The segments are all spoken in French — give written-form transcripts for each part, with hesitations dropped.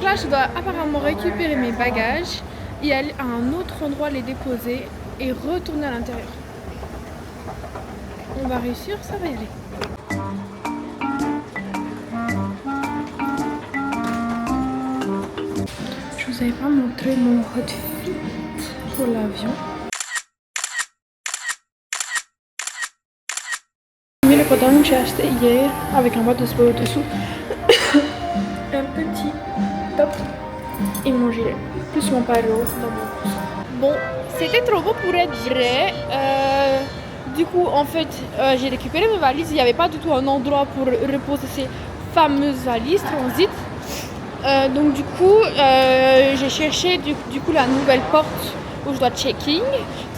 là, je dois apparemment récupérer mes bagages et aller à un autre endroit les déposer et retourner à l'intérieur. On va réussir, ça va y aller. Je vous avais pas montré mon outfit pour l'avion. J'ai mis le pantalon que j'ai acheté hier avec un boîte de sport au-dessous. Un petit top et mon gilet. Plus mon palo dans mon pouce. Bon, c'était trop beau pour être vrai. Du coup, en fait, j'ai récupéré mes valises. Il n'y avait pas du tout un endroit pour reposer ces fameuses valises transit. Donc du coup, j'ai cherché du coup la nouvelle porte où je dois checking.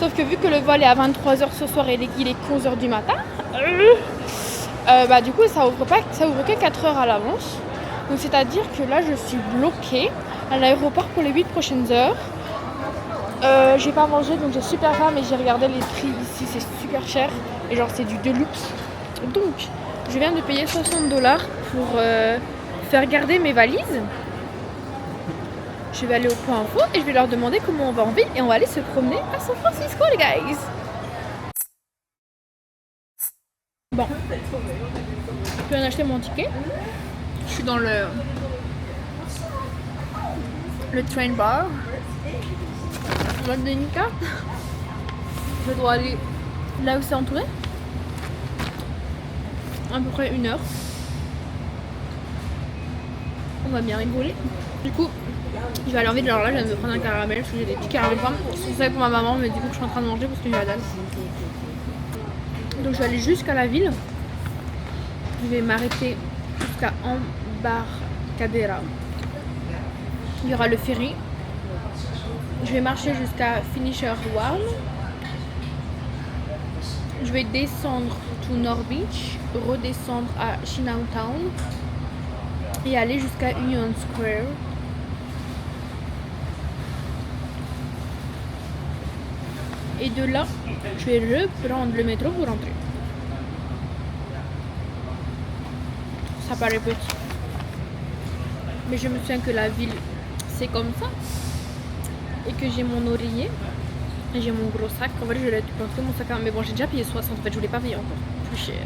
Sauf que vu que le vol est à 23h ce soir et il est 11h du matin, du coup ça ouvre que 4 heures à l'avance. Donc c'est-à-dire que là je suis bloquée à l'aéroport pour les 8 prochaines heures. J'ai pas mangé donc j'ai super faim, mais j'ai regardé les prix ici, c'est super cher et genre c'est du deluxe. Donc je viens de payer 60$ pour faire garder mes valises. Je vais aller au point info et je vais leur demander comment on va en ville et on va aller se promener à San Francisco les guys. Bon, je viens d'acheter mon ticket. Je suis dans le train bar. On va me donner une carte. Je dois aller là où c'est entouré. À peu près 1 heure. On va bien rigoler. Du coup, je vais aller en ville. Alors là, je viens de me prendre un caramel parce que j'ai des petits caramels pommes. C'est ça pour ma maman, mais du coup, je suis en train de manger parce que j'ai la dalle. Donc, je vais aller jusqu'à la ville. Je vais m'arrêter jusqu'à Embarcadero. Il y aura le ferry. Je vais marcher jusqu'à Finisher Wharf. Je vais descendre to North Beach, redescendre à Chinatown et aller jusqu'à Union Square. Et de là, je vais reprendre le métro pour rentrer. Ça paraît petit. Mais je me souviens que la ville, c'est comme ça. Et que j'ai mon oreiller. Et j'ai mon gros sac. En vrai, je l'ai porté mon sac à main. Mais bon, j'ai déjà payé 60. En fait, je voulais pas payer encore plus cher.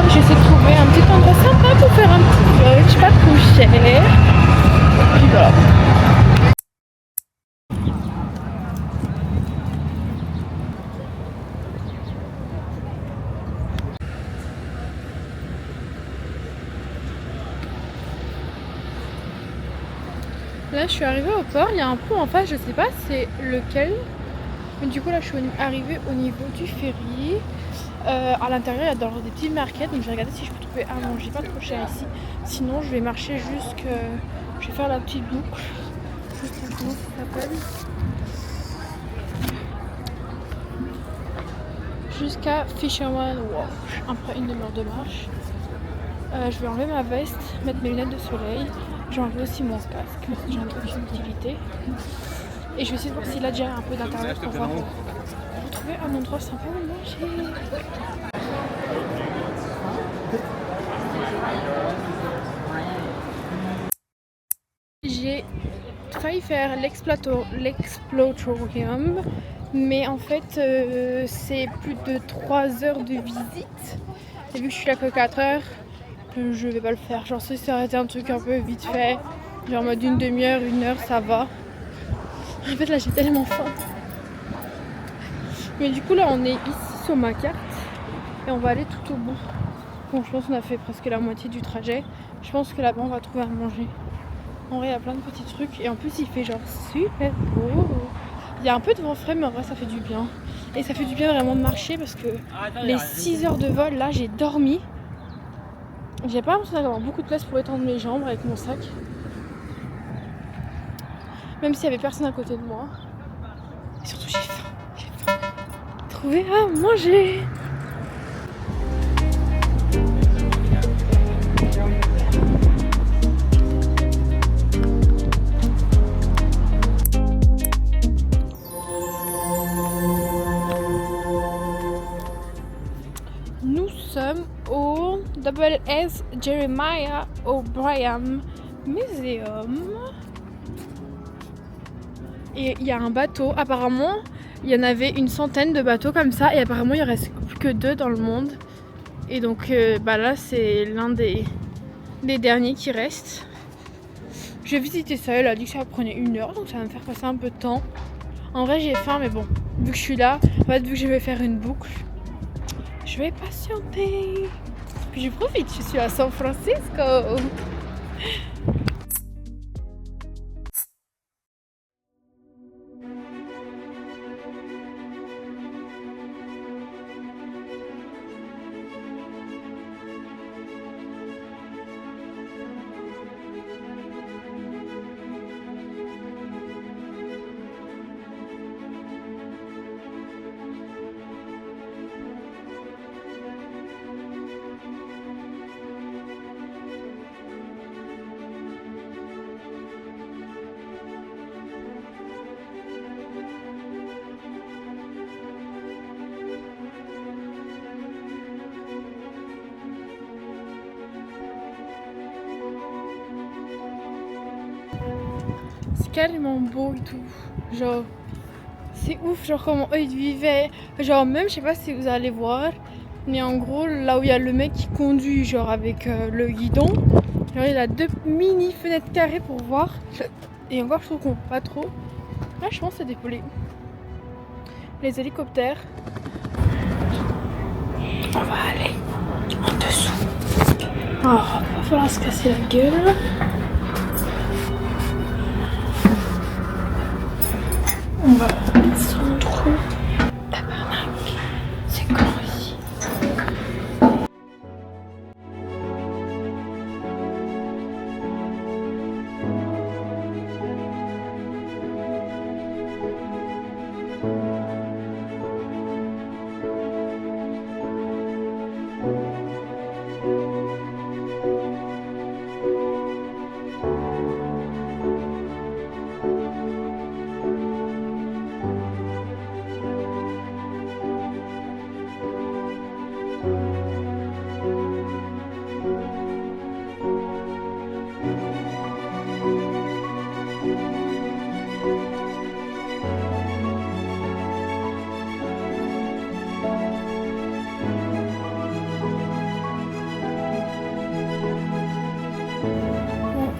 J'essaie de trouver un petit endroit sympa pour faire un petit brunch, pas trop cher. Et puis voilà. Là je suis arrivée au port, il y a un pont en face, je sais pas c'est lequel. Mais du coup là je suis arrivée au niveau du ferry. À l'intérieur il y a des petits markets, donc je vais regarder si je peux trouver à manger pas trop cher ici. Sinon je vais marcher jusque... Je vais faire la petite boucle. Je sais pas comment ça s'appelle. Jusqu'à Fisherman Wharf. Après 1 demi-heure de marche. Je vais enlever ma veste, mettre mes lunettes de soleil. J'ai enlevé aussi mon casque, j'en ai aucune utilité. Et je vais essayer de voir s'il a déjà un peu d'internet pour voir. Pour trouver un endroit sympa où manger. J'ai failli faire l'exploratorium, mais en fait c'est plus de 3 heures de visite. Et vu que je suis là que 4 heures, je vais pas le faire. Genre si ça aurait été un truc un peu vite fait, genre en mode une demi-heure, 1 heure, ça va. En fait là j'ai tellement faim. Mais du coup là on est ici sur ma carte et on va aller tout au bout. Bon je pense qu'on a fait presque la moitié du trajet. Je pense que là-bas on va trouver à manger. En vrai il y a plein de petits trucs et en plus il fait genre super beau. Il y a un peu de vent frais mais en vrai ça fait du bien. Et ça fait du bien vraiment de marcher parce que les 6 heures de vol là j'ai dormi. J'ai pas l'impression d'avoir beaucoup de place pour étendre mes jambes avec mon sac. Même s'il y avait personne à côté de moi. Et surtout j'ai faim. Trouver à manger. Nous sommes au S. Jeremiah O'Brien Museum. Et il y a un bateau, apparemment il y en avait une centaine de bateaux comme ça et apparemment il ne reste plus que 2 dans le monde. Et donc là c'est l'un des derniers qui reste. Je vais visiter ça, elle a dit que ça prenait 1 heure donc ça va me faire passer un peu de temps. En vrai j'ai faim mais bon, vu que je suis là, en fait vu que je vais faire une boucle, je vais patienter. Puis je profite, je suis à San Francisco. C'est carrément beau et tout. Genre, c'est ouf, genre comment eux ils vivaient. Genre, même, je sais pas si vous allez voir, mais en gros, là où il y a le mec qui conduit, genre avec le guidon, genre il a 2 mini fenêtres carrées pour voir. Et encore, je trouve qu'on voit pas trop. Là, je pense que c'est des les hélicoptères. On va aller en dessous. Alors, il va falloir se casser la gueule. On va descendre. Tabarnak, c'est grand ici.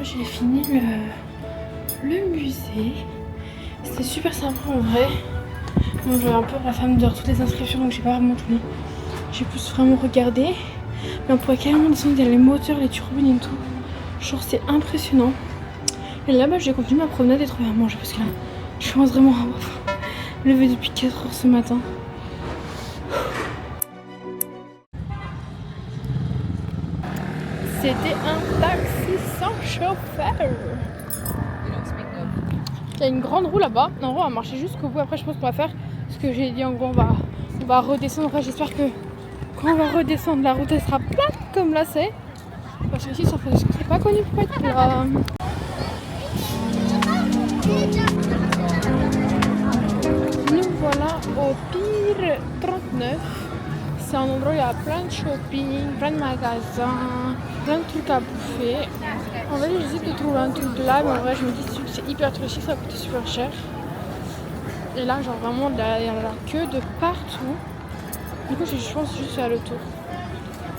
J'ai fini le musée. C'était super sympa en vrai. Bon, j'avais un peu la flemme de voir toutes les inscriptions donc j'ai pas vraiment tout. J'ai plus vraiment regardé. Mais on pourrait carrément descendre, il y a les moteurs, les turbines et tout. Genre c'est impressionnant. Et là-bas j'ai continué ma promenade et trouvé à manger parce que là je commence vraiment à avoir faim. Levé depuis 4 heures ce matin. C'était un taxi sans chauffeur. Il y a une grande roue là-bas. En gros, on va marcher jusqu'au bout. Après, je pense qu'on va faire ce que j'ai dit. En gros, on va redescendre. Après, j'espère que quand on va redescendre, la route elle sera plate comme là c'est. Parce que ici, San Francisco, c'est pas connu pour être plat. au Pire 39. C'est un endroit où il y a plein de shopping, plein de magasins, plein de trucs à bouffer. En fait, j'hésite de trouver un truc là, mais en vrai, je me dis que c'est hyper touristique, ça va coûter super cher. Et là, genre vraiment, il y a la queue de partout. Du coup, je pense juste faire le tour.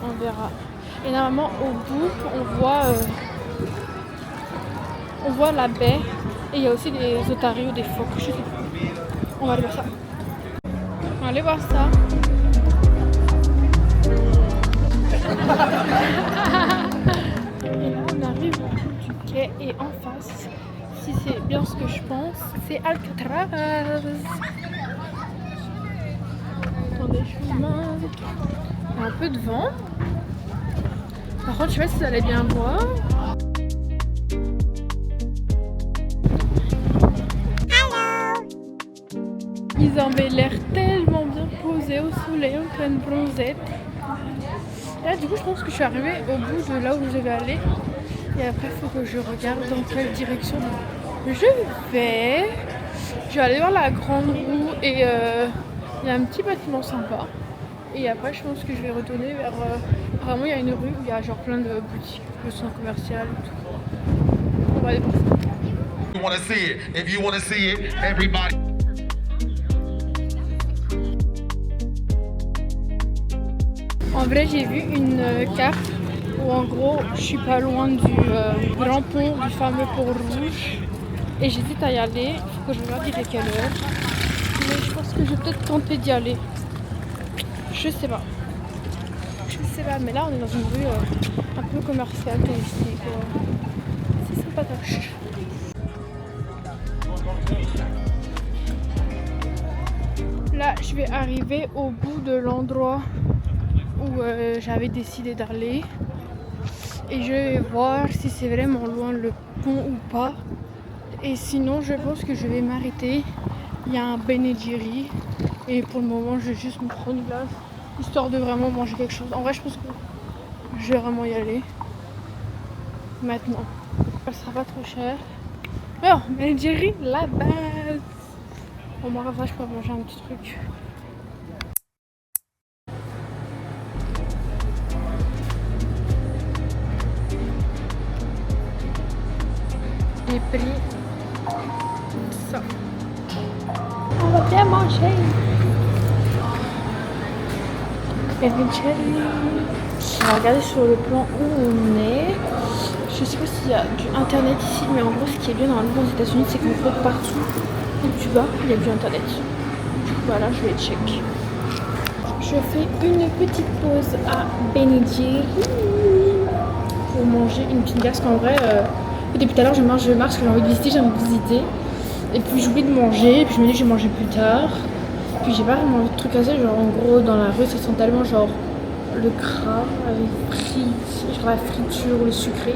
On verra. Et normalement, au bout, on voit la baie. Et il y a aussi des otaries ou des phoques. Je sais pas. On va aller voir ça. On va aller voir ça. Et là, on arrive au bout du quai. Et en face, si c'est bien ce que je pense, c'est Alcatraz. Attendez, je filme. Il y a un peu de vent. Par contre, je sais pas si vous allez bien voir. Ils avaient l'air tellement bien posés au soleil, en pleine bronzette. Là, du coup, je pense que je suis arrivée au bout de là où je devais aller. Et après, il faut que je regarde dans quelle direction je vais. Je vais aller voir la grande roue et il y a un petit bâtiment sympa. Et après, je pense que je vais retourner vers... Vraiment, il y a une rue où il y a genre plein de boutiques, de centres commerciaux et tout. On va aller voir ça. You wanna see it. If you wanna see it, everybody. En vrai, j'ai vu une carte où en gros, je suis pas loin du grand pont, du fameux pont rouge. Et j'hésite à y aller. Il faut que je regarde il est quelle heure. Mais je pense que je vais peut-être tenter d'y aller. Je sais pas. Mais là, on est dans une rue un peu commerciale, touristique. C'est sympatoche. Là, je vais arriver au bout de l'endroit où j'avais décidé d'aller. Et je vais voir si c'est vraiment loin le pont ou pas. Et sinon, je pense que je vais m'arrêter. Il y a un Ben & Jerry. Et pour le moment, je vais juste me prendre une glace. Histoire de vraiment manger quelque chose. En vrai, je pense que je vais vraiment y aller. Maintenant. Ça sera pas trop cher. Oh, Ben & Jerry, la base. Au moins, ça, je peux manger un petit truc. J'ai pris ça. On va bien manger. Ben & Jerry. On va regarder sur le plan où on est. Je sais pas s'il y a du internet ici, mais en gros, ce qui est bien normalement aux États-Unis, c'est qu'en gros, partout où tu vas, il y a du internet. Du coup, voilà, je vais check. Je fais une petite pause à Ben & Jerry pour manger une petite glace. Qu'en vrai, depuis tout à l'heure, je marche parce que j'ai envie de visiter, j'ai envie de visiter. Et puis j'oublie de manger, et puis je me dis que je vais manger plus tard. Puis j'ai pas vraiment de trucs à faire, genre en gros, dans la rue, ça sent tellement genre le gras avec frites, genre la friture, le sucré.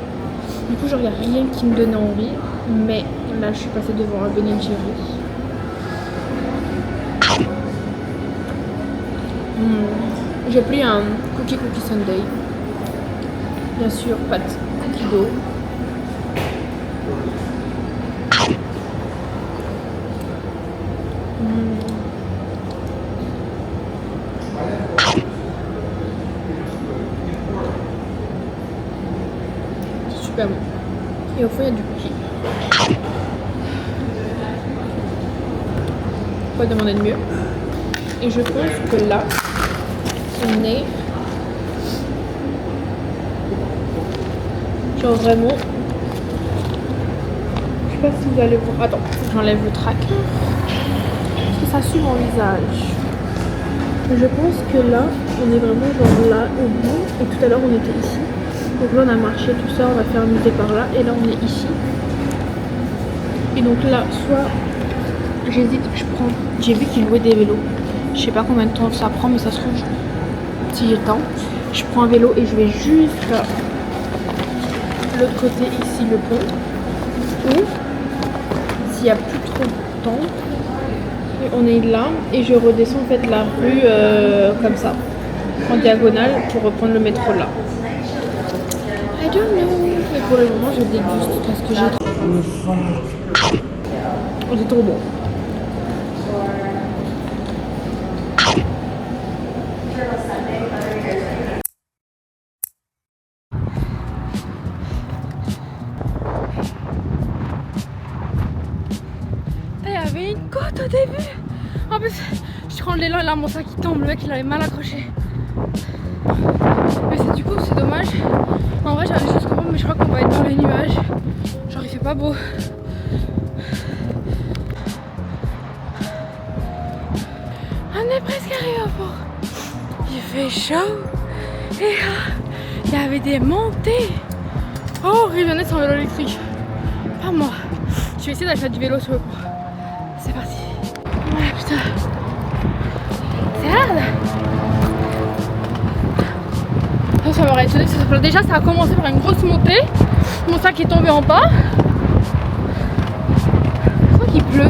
Du coup, genre, il n'y a rien qui me donne envie. Mais là, je suis passée devant un Ben & Jerry. J'ai pris un cookie sundae. Bien sûr, pas de cookie dough. C'est super bon. Et au fond, il y a du cookie. Pas demander de mieux. Et je pense que là, on est genre vraiment. Je sais pas si vous allez voir. Attends, j'enlève le tracker. Parce que ça suit mon visage. Je pense que là, on est vraiment genre là au bout. Et tout à l'heure, on était ici. Donc là, on a marché tout ça, on va faire un musée par là. Et là, on est ici. Et donc là, soit j'hésite, je prends. J'ai vu qu'ils louaient des vélos. Je sais pas combien de temps ça prend, mais ça se trouve, si j'ai le temps, je prends un vélo et je vais jusqu'à l'autre côté, ici, le pont. Ou s'il n'y a plus trop de temps, on est là et je redescends en fait la rue comme ça, en diagonale pour reprendre le métro là. I don't know. Mais pour le moment, je déguste parce que j'ai trop. Oh, c'est trop bon. avait une côte au début. En plus, je prends l'élan et là mon sac qui tombe, le mec il avait mal accroché. Mais du coup c'est dommage. En vrai j'avais juste compris mais je crois qu'on va être dans les nuages. Genre il fait pas beau. On est presque arrivé au port. Il fait chaud. Et là, il y avait des montées. Oh, Rivionnet sans vélo électrique. Pas moi. Je vais essayer d'aller faire du vélo sur le port. C'est parti. Ah putain. C'est hard. Ça m'aurait étonné que ça soit... Déjà ça a commencé par une grosse montée. Mon sac est tombé en bas. Je crois qu'il pleut.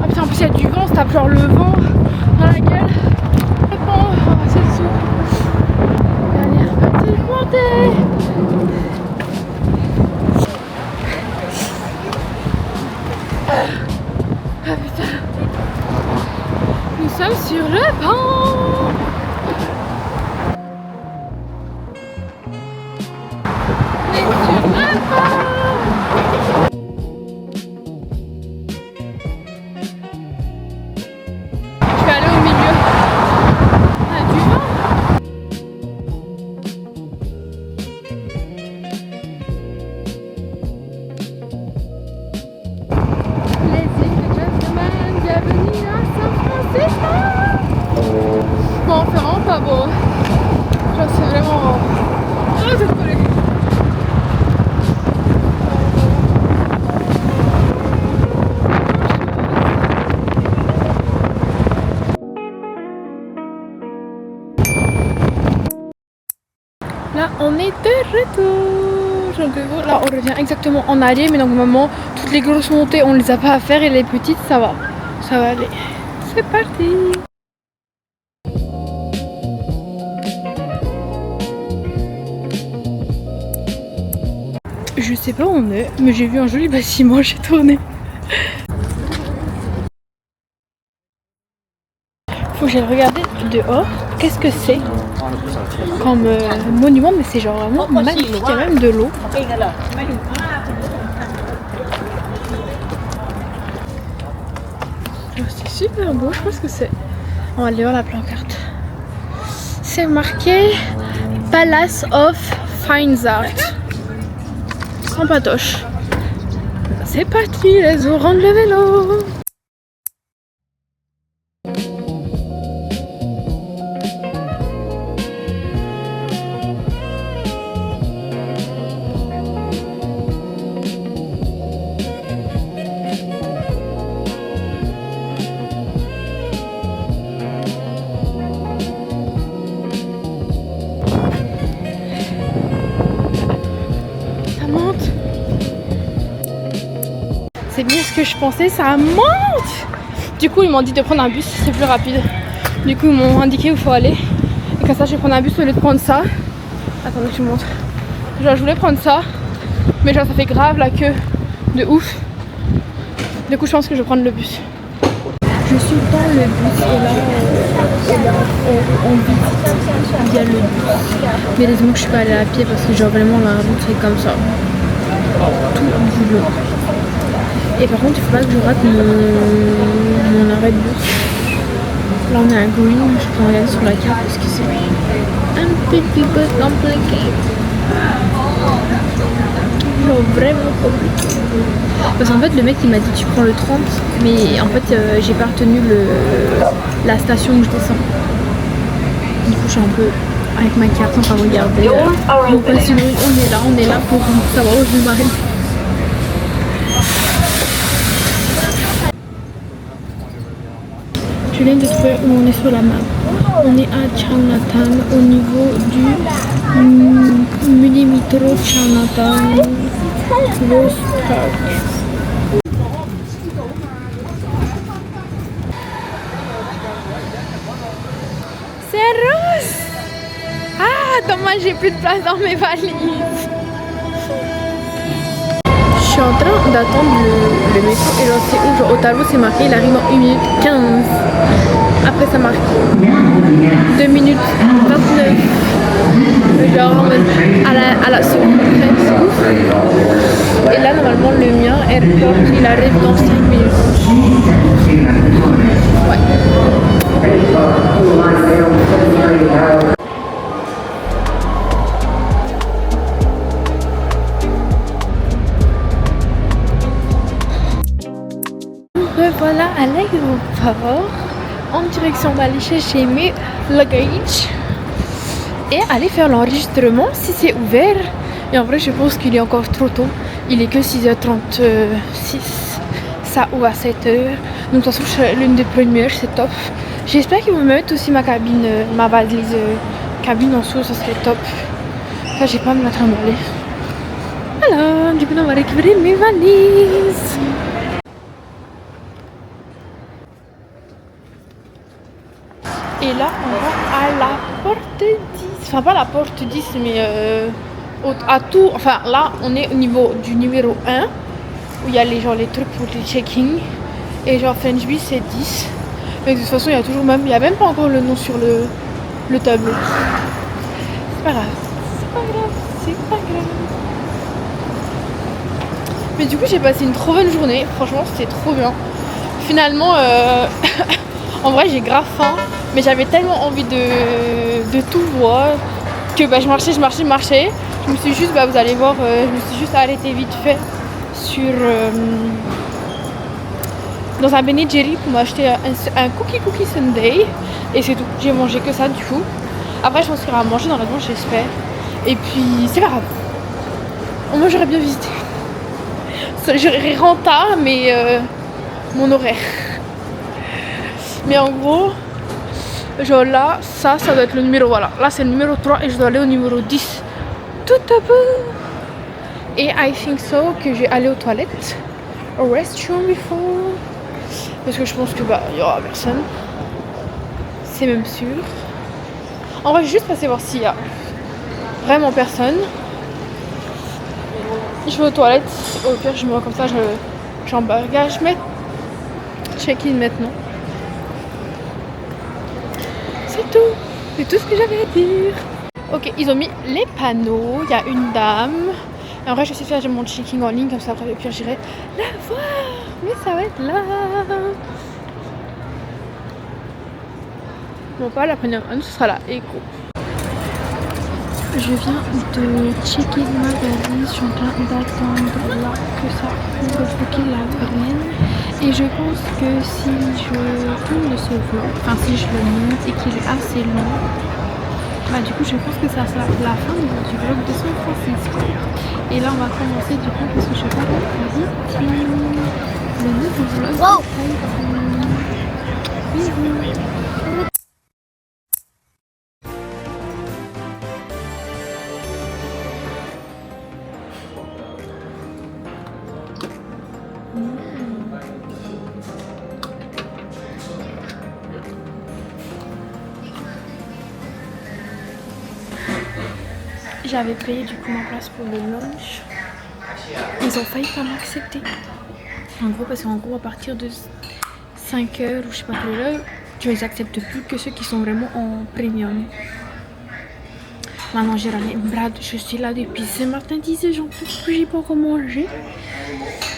Ah putain en plus il y a du vent, ça tape genre le vent dans la gueule. Bon, c'est dessous. Dernière petite montée. Ah putain. Nous sommes sur le pont. Bon, c'est vraiment pas beau. Genre, c'est vraiment. Oh, c'est collé. Là, on est de retour. Donc, là, on revient exactement en arrière, mais donc, maman, toutes les grosses montées, on les a pas à faire et les petites, ça va. Ça va aller. C'est parti. Je sais pas où on est, mais j'ai vu un joli bâtiment, j'ai tourné. Faut que j'aille regarder dehors. Qu'est-ce que c'est comme monument, mais c'est genre vraiment magnifique, il y a même de l'eau. C'est super beau, je pense que c'est... On va aller voir la pancarte. C'est marqué Palace of Fine Art. Sans patoche. C'est parti, les eaux rendent le vélo. C'est bien ce que je pensais, ça monte. Du coup ils m'ont dit de prendre un bus, c'est plus rapide. Du coup ils m'ont indiqué où il faut aller. Et comme ça je vais prendre un bus au lieu de prendre ça. Attendez que je vous montre. Genre je voulais prendre ça, mais genre ça fait grave la queue de ouf. Du coup je pense que je vais prendre le bus. Je suis dans le bus et là on visite via le bus. Mais heureusement que je suis pas allée à pied parce que genre vraiment la route c'est comme ça. Tout du long. Et par contre, il faut pas que je rate mon arrêt de bus. Là, on est à Green, je peux regarder sur la carte parce que c'est un petit peu compliqué. Genre vraiment compliqué. Parce qu'en fait, le mec il m'a dit tu prends le 30, mais en fait, j'ai pas retenu la station où je descends. Du coup, je suis un peu avec ma carte en train de regarder. Donc, sinon, on est là pour savoir où je m'arrête. Je viens de trouver où on est sur la map. On est à Chinatown au niveau du Mini-Metro Chinatown Rose Park. C'est rose! Ah, dommage, j'ai plus de place dans mes valises. Je suis en train d'attendre le métro et genre c'est où, genre au tableau c'est marqué il arrive en 1 minute 15. Après ça marque 2 minutes 29. Genre à la seconde près, c'est ouf. Et là normalement le mien, Airport, il arrive dans 5 minutes. voilà à l'aéroport, en direction d'aller chercher mes luggage et aller faire l'enregistrement si c'est ouvert. Et en vrai, je pense qu'il est encore trop tôt. Il est que 6h36. Ça ouvre à 7h. Donc, de toute façon, je serai l'une des premières, c'est top. J'espère qu'ils vont me mettre aussi ma cabine, ma valise cabine en dessous, ça serait top. Ça, j'ai pas à me la trimballer. Voilà, du coup, on va récupérer mes valises. Et là, on va à la porte 10. Enfin, pas la porte 10, mais à tout. Enfin, là, on est au niveau du numéro 1, où il y a les trucs pour les check-in. Et genre, Frenchby, c'est 10. Mais de toute façon, il y a même pas encore le nom sur le tableau. C'est pas grave. C'est pas grave. Mais du coup, j'ai passé une trop bonne journée. Franchement, c'était trop bien. Finalement, en vrai, j'ai grave faim. Mais j'avais tellement envie de tout voir que je marchais. Je me suis juste, vous allez voir, je me suis juste arrêtée vite fait sur dans un Ben & Jerry pour m'acheter un cookie sundae. Et c'est tout. J'ai mangé que ça du coup. Après, je pense qu'il y aura à manger dans la douche, j'espère. Et puis, c'est pas grave. Moi, j'aurais bien visité. J'aurais rentable, mais mon horaire. Mais en gros, genre là, ça doit être le numéro, voilà. Là, c'est le numéro 3 et je dois aller au numéro 10. Tout à peu. Et I think so que je vais aller aux toilettes. Au restroom before. Parce que je pense que il y aura personne. C'est même sûr. En vrai, je vais juste passer voir s'il y a vraiment personne. Je vais aux toilettes. Au pire, je me vois comme ça, j'embargage. Mais check-in maintenant. C'est tout. C'est tout ce que j'avais à dire. Ok, ils ont mis les panneaux. Il y a une dame. Et en vrai, je vais essayer de faire mon check-in en ligne. Comme ça, après, puis j'irai la voir. Mais ça va être là. Non, pas la première one, ce sera la écho. Je viens de checker ma valise. Je suis en train d'attendre là que ça ouvre pour qu'il la prenne. Et je pense que si je tourne ce vlog, enfin si je le monte et qu'il est assez long, du coup je pense que ça sera la fin du vlog de San Francisco. Et là on va commencer du coup parce que je pars en vite le nouveau vlog. Wow. Bisous. J'avais payé du coup ma place pour le lunch. Ils ont failli pas m'accepter. En gros, parce qu'en gros, à partir de 5h ou je sais pas quelle heure, tu les acceptes plus que ceux qui sont vraiment en premium. Maintenant, j'ai ramené Brad. Je suis là depuis ce matin, 10h, j'en peux plus, j'ai pas encore mangé.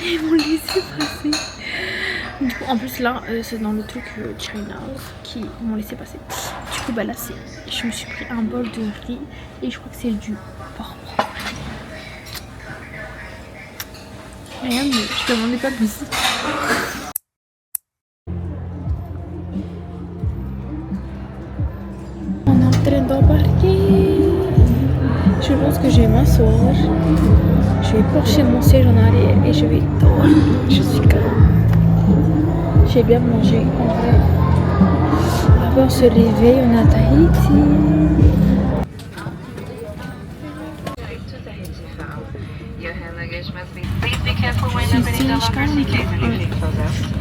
Ils m'ont laissé passer. Du coup, en plus, là, c'est dans le truc China qui m'ont laissé passer. Du coup, là, je me suis pris un bol de riz et je crois que c'est du porc. Rien, mais je demandais pas plus. On est en train d'embarquer. Je pense que je vais m'asseoir. Je vais pencher mon siège en arrière et je vais dormir. Je suis calme. J'ai bien mangé en vrai. Après on se réveille, on est à Tahiti.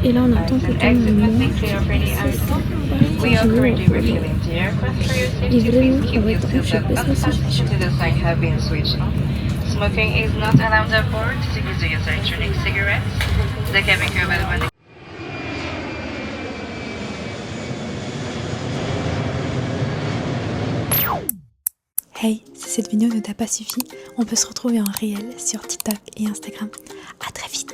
Et là on attend que tout le monde monte. Et vraiment, avec tout, je peux ça. Smoking is not allowed aboard. Please use electronic cigarettes. The cabin crew will. Hey, si cette vidéo ne t'a pas suffi, on peut se retrouver en réel sur TikTok et Instagram. À très vite.